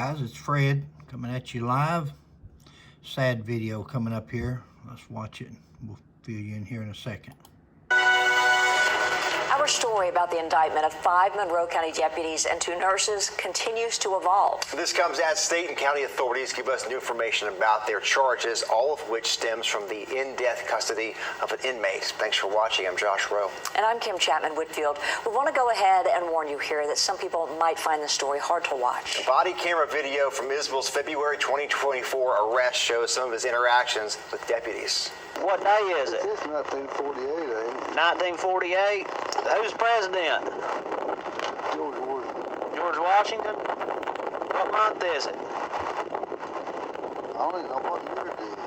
Guys, it's Fred coming at you live. Sad video coming up here. Let's watch it. We'll fill you in here in a second. Our story about the indictment of 5 Monroe County deputies and 2 nurses continues to evolve. This comes as state and county authorities give us new information about their charges, all of which stems from the in-death custody of an inmate. Thanks for watching. I'm Josh Rowe. And I'm Kim Chapman-Whitfield. We want to go ahead and warn you here that some people might find the story hard to watch. A body camera video from Isbell's February 2024 arrest shows some of his interactions with deputies. What day is it? It's 1948, ain't it? 1948? Who's president? George Washington. George Washington? What month is it? I don't even know what year it is.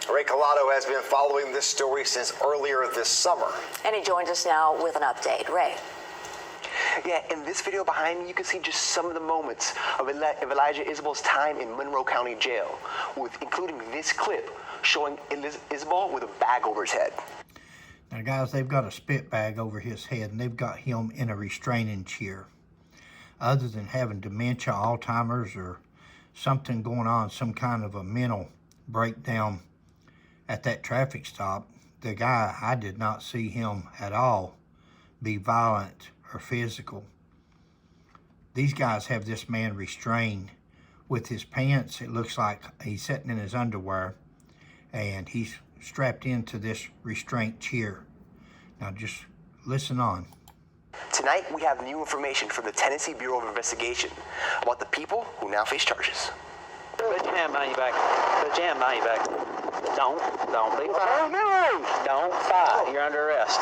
Ray Collado has been following this story since earlier this summer. And he joins us now with an update. Ray. Yeah, in this video behind me, you can see just some of the moments of Elijah Isbell's time in Monroe County Jail, including this clip showing Isbell with a bag over his head. Now, guys, they've got a spit bag over his head, and they've got him in a restraining chair. Other than having dementia, Alzheimer's, or something going on, some kind of a mental breakdown at that traffic stop, the guy, I did not see him at all be violent or physical. These guys have this man restrained with his pants. It looks like he's sitting in his underwear, and he's strapped into this restraint chair. Now just listen on. Tonight, we have new information from the Tennessee Bureau of Investigation about the people who now face charges. Put your hand behind your back. Put your hand behind your back. Don't be fired. Don't fight. You're under arrest.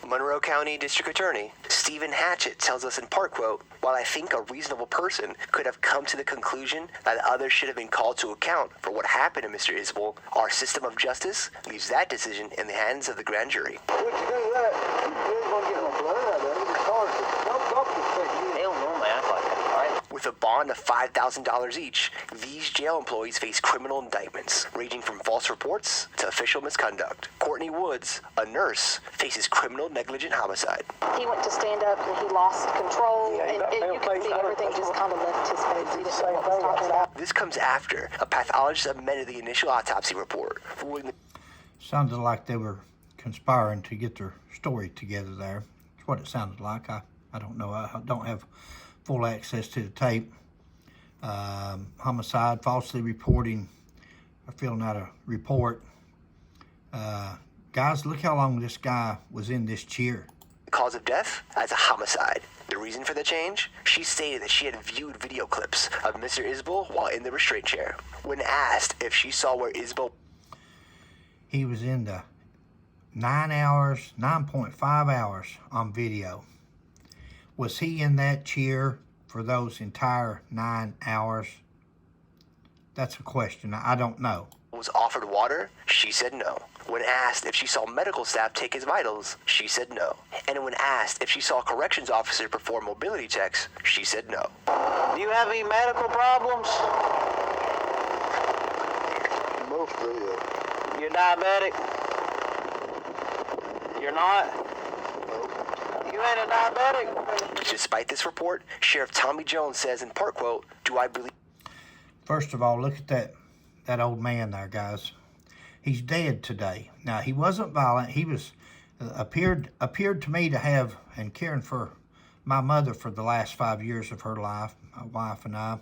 Monroe County District Attorney Stephen Hatchett tells us in part quote, "While I think a reasonable person could have come to the conclusion that others should have been called to account for what happened to Mr. Isbell, our system of justice leaves that decision in the hands of the grand jury." What you do that? You ain't gonna get no blood out of it. It's charged. Don't doctors take They don't normally act like that, right? With a bond of $5,000 each, these jail employees face criminal indictments, ranging from false reports to official misconduct. Courtney Woods, a nurse, faces criminal negligent homicide. He went to stand up and he lost control, and you could see everything just kind of left his face. He didn't know what was talking about. This comes after a pathologist amended the initial autopsy report, ruling the Sounded like they were conspiring to get their story together there. That's what it sounded like. I don't know. I don't have full access to the tape. Homicide, falsely reporting, or filling out a report. Guys, look how long this guy was in this chair. cause of death as a homicide. The reason for the change? She stated that she had viewed video clips of Mr. Isbell while in the restraint chair. When asked if she saw where Isbell... He was in the 9.5 hours on video. Was he in that chair for those entire 9 hours? That's a question. I don't know. was offered water, she said no. When asked if she saw medical staff take his vitals, she said no. And when asked if she saw a corrections officer perform mobility checks, she said no. Do you have any medical problems? Mostly, yeah. You're diabetic? You're not? You ain't a diabetic? Despite this report, Sheriff Tommy Jones says in part quote, "Do I believe..." First of all, look at that old man there, guys. He's dead today. Now, he wasn't violent. He was appeared to me to have, and caring for my mother for the last 5 years of her life, my wife and I.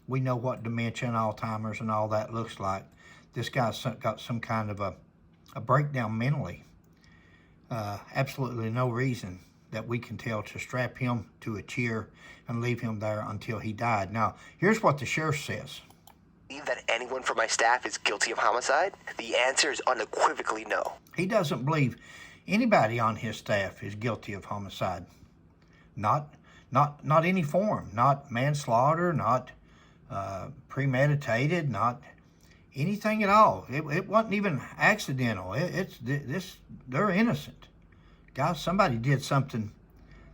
We know what dementia and Alzheimer's and all that looks like. This guy's got some kind of a breakdown mentally. Absolutely no reason that we can tell to strap him to a chair and leave him there until he died. Now, here's what the sheriff says. "Believe that anyone from my staff is guilty of homicide?" The answer is unequivocally no. He doesn't believe anybody on his staff is guilty of homicide. Not any form. Not manslaughter, not premeditated, not anything at all. It wasn't even accidental. They're innocent. Guys, somebody did something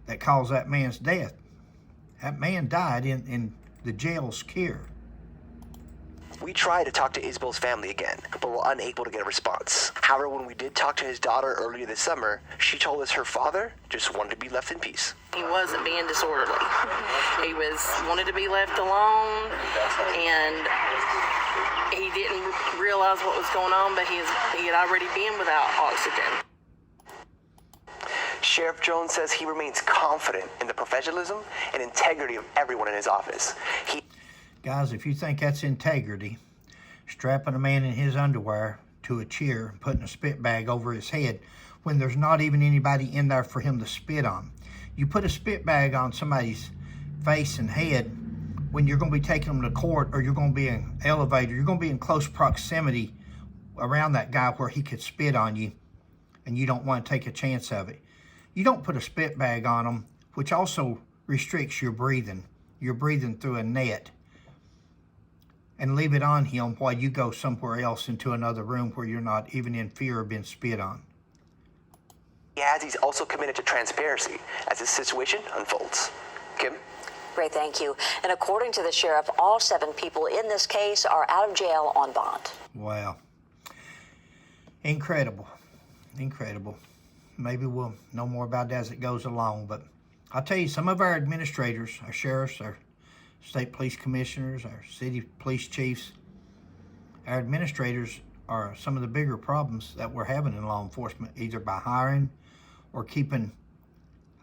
that caused that man's death. That man died in the jail's care. We tried to talk to Isabel's family again, but were unable to get a response. However, when we did talk to his daughter earlier this summer, she told us her father just wanted to be left in peace. He wasn't being disorderly. He wanted to be left alone, and he didn't realize what was going on, but he had already been without oxygen. Sheriff Jones says he remains confident in the professionalism and integrity of everyone in his office. Guys, if you think that's integrity, strapping a man in his underwear to a chair and putting a spit bag over his head when there's not even anybody in there for him to spit on. You put a spit bag on somebody's face and head when you're going to be taking them to court, or you're going to be in an elevator, you're going to be in close proximity around that guy where he could spit on you, and you don't want to take a chance of it. You don't put a spit bag on them, which also restricts your breathing. You're breathing through a net, and leave it on him while you go somewhere else into another room where you're not even in fear of being spit on. He's also committed to transparency as this situation unfolds. Kim? Great, thank you. And according to the sheriff, all 7 people in this case are out of jail on bond. Wow. Incredible. Incredible. Maybe we'll know more about that as it goes along. But I'll tell you, some of our administrators, our sheriffs, our state police commissioners, our city police chiefs, our administrators are some of the bigger problems that we're having in law enforcement, either by hiring or keeping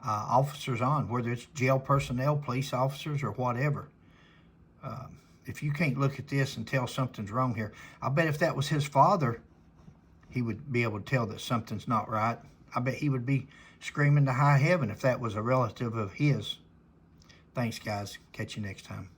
officers on, whether it's jail personnel, police officers, or whatever. If you can't look at this and tell something's wrong here, I bet if that was his father, he would be able to tell that something's not right. I bet he would be screaming to high heaven if that was a relative of his. Thanks, guys. Catch you next time.